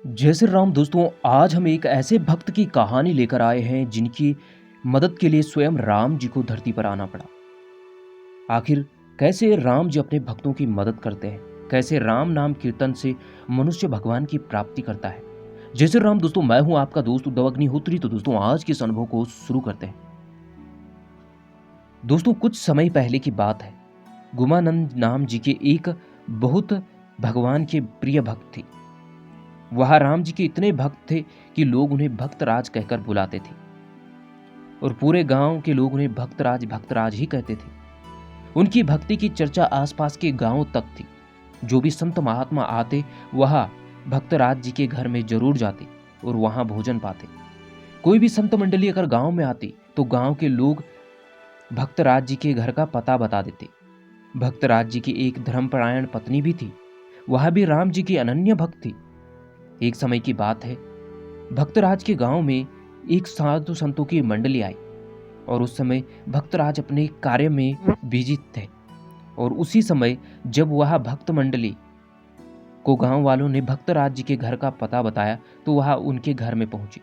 जय श्री राम दोस्तों। आज हम एक ऐसे भक्त की कहानी लेकर आए हैं जिनकी मदद के लिए स्वयं राम जी को धरती पर आना पड़ा। आखिर कैसे राम जी अपने भक्तों की मदद करते हैं, कैसे राम नाम कीर्तन से मनुष्य भगवान की प्राप्ति करता है। जय श्री राम दोस्तों, मैं हूं आपका दोस्त उद्धव अग्निहोत्री। तो दोस्तों आज के इस अनुभव को शुरू करते हैं। दोस्तों कुछ समय पहले की बात है। गुमानंद नाम जी के एक बहुत भगवान के प्रिय भक्त थे। वह राम जी के इतने भक्त थे कि लोग उन्हें भक्तराज कहकर बुलाते थे और पूरे गांव के लोग उन्हें भक्तराज भक्तराज ही कहते थे। उनकी भक्ति की चर्चा आसपास के गांवों तक थी। जो भी संत महात्मा आते वह भक्तराज जी के घर में जरूर जाते और वहां भोजन पाते। कोई भी संत मंडली अगर गांव में आती तो गांव के लोग भक्तराज जी के घर का पता बता देते। भक्तराज जी की एक धर्मपरायण पत्नी भी थी। वह भी राम जी की अनन्य भक्त थी। एक समय की बात है, भक्तराज के गांव में एक साधु संतों की मंडली आई और उस समय भक्तराज अपने कार्य में बिजी थे। और उसी समय जब वह भक्त मंडली को गांव वालों ने भक्तराज जी के घर का पता बताया तो वह उनके घर में पहुंची।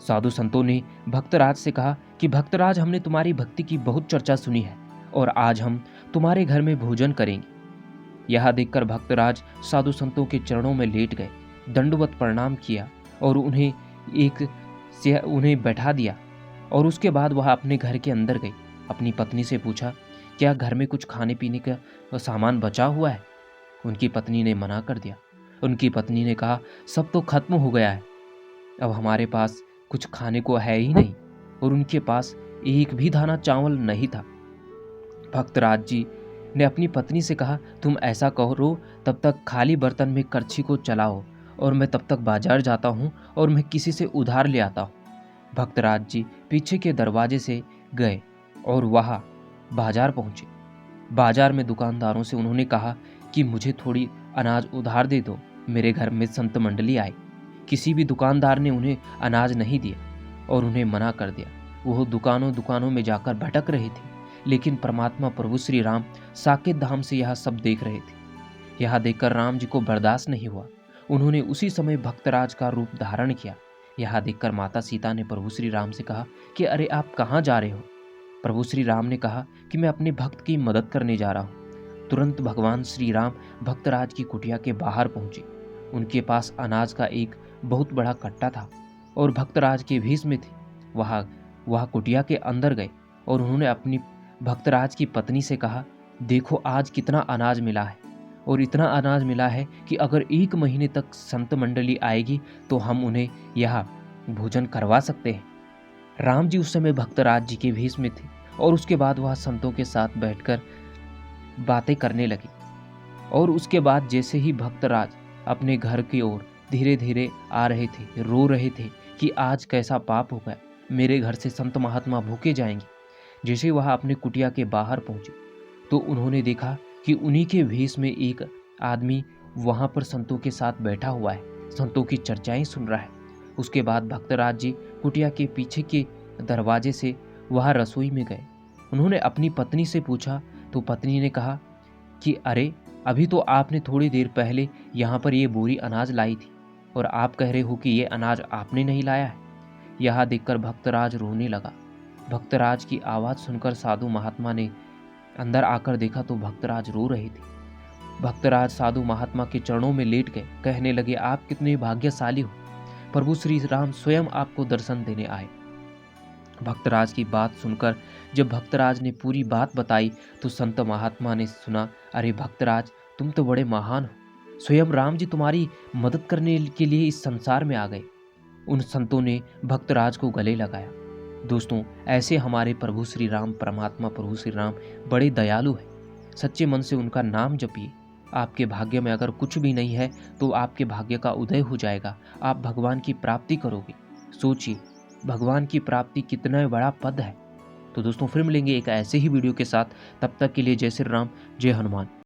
साधु संतों ने भक्तराज से कहा कि भक्तराज, हमने तुम्हारी भक्ति की बहुत चर्चा सुनी है और आज हम तुम्हारे घर में भोजन करेंगे। यह देखकर भक्तराज साधु संतों के चरणों में लेट गए, दंडवत प्रणाम किया और उन्हें बैठा दिया। और उसके बाद वह अपने घर के अंदर गई। अपनी पत्नी से पूछा, क्या घर में कुछ खाने पीने का सामान बचा हुआ है? उनकी पत्नी ने मना कर दिया। उनकी पत्नी ने कहा, सब तो खत्म हो गया है, अब हमारे पास कुछ खाने को है ही नहीं। और उनके पास एक भी दाना चावल नहीं था। भक्तराज जी ने अपनी पत्नी से कहा, तुम ऐसा करो, तब तक खाली बर्तन में करछी को चलाओ और मैं तब तक बाजार जाता हूँ और मैं किसी से उधार ले आता हूँ। भक्तराज जी पीछे के दरवाजे से गए और वहाँ बाजार पहुँचे। बाजार में दुकानदारों से उन्होंने कहा कि मुझे थोड़ी अनाज उधार दे दो, मेरे घर में संत मंडली आई। किसी भी दुकानदार ने उन्हें अनाज नहीं दिया और उन्हें मना कर दिया। वो दुकानों दुकानों में जाकर भटक रहे थे, लेकिन परमात्मा प्रभु श्री राम साकेत धाम से यह सब देख रहे थे। यह देखकर राम जी को बर्दाश्त नहीं हुआ। उन्होंने उसी समय भक्तराज का रूप धारण किया। यह देखकर माता सीता ने प्रभु श्री राम से कहा कि अरे आप कहाँ जा रहे हो? प्रभु श्री राम ने कहा कि मैं अपने भक्त की मदद करने जा रहा हूँ। तुरंत भगवान श्री राम भक्तराज की कुटिया के बाहर पहुंचे। उनके पास अनाज का एक बहुत बड़ा कट्टा था और भक्तराज के भेष में थे। वह कुटिया के अंदर गए और उन्होंने अपनी भक्तराज की पत्नी से कहा, देखो आज कितना अनाज मिला है और इतना अनाज मिला है कि अगर 1 महीने तक संत मंडली आएगी तो हम उन्हें यह भोजन करवा सकते हैं। राम जी उस समय भक्तराज जी के भेष में थे और उसके बाद वह संतों के साथ बैठकर बातें करने लगे। और उसके बाद जैसे ही भक्तराज अपने घर की ओर धीरे धीरे आ रहे थे, रो रहे थे कि आज कैसा पाप हो गया, मेरे घर से संत महात्मा भूखे जाएंगे। जैसे वह अपने कुटिया के बाहर पहुंचे तो उन्होंने देखा कि उन्हीं के भेष में एक आदमी वहां पर संतों के साथ बैठा हुआ है, संतों की चर्चाएं सुन रहा है। उसके बाद भक्तराज जी कुटिया के पीछे के दरवाजे से वहां रसोई में गए। उन्होंने अपनी पत्नी से पूछा तो पत्नी ने कहा कि अरे, अभी तो आपने थोड़ी देर पहले यहाँ पर ये बोरी अनाज लाई थी और आप कह रहे हो कि ये अनाज आपने नहीं लाया है। यह देखकर भक्तराज रोने लगा। भक्तराज की आवाज़ सुनकर साधु महात्मा ने अंदर आकर देखा तो भक्तराज रो रहे थे। भक्तराज साधु महात्मा के चरणों में लेट गए, कहने लगे, आप कितने भाग्यशाली हो, प्रभु श्री राम स्वयं आपको दर्शन देने आए। भक्तराज की बात सुनकर जब भक्तराज ने पूरी बात बताई तो संत महात्मा ने सुना, अरे भक्तराज, तुम तो बड़े महान हो, स्वयं राम जी तुम्हारी मदद करने के लिए इस संसार में आ गए। उन संतों ने भक्तराज को गले लगाया। दोस्तों ऐसे हमारे प्रभु श्री राम, परमात्मा प्रभु श्री राम बड़े दयालु हैं। सच्चे मन से उनका नाम जपिए। आपके भाग्य में अगर कुछ भी नहीं है तो आपके भाग्य का उदय हो जाएगा, आप भगवान की प्राप्ति करोगे। सोचिए, भगवान की प्राप्ति कितना बड़ा पद है। तो दोस्तों फिर मिलेंगे एक ऐसे ही वीडियो के साथ। तब तक के लिए जय श्री राम, जय हनुमान।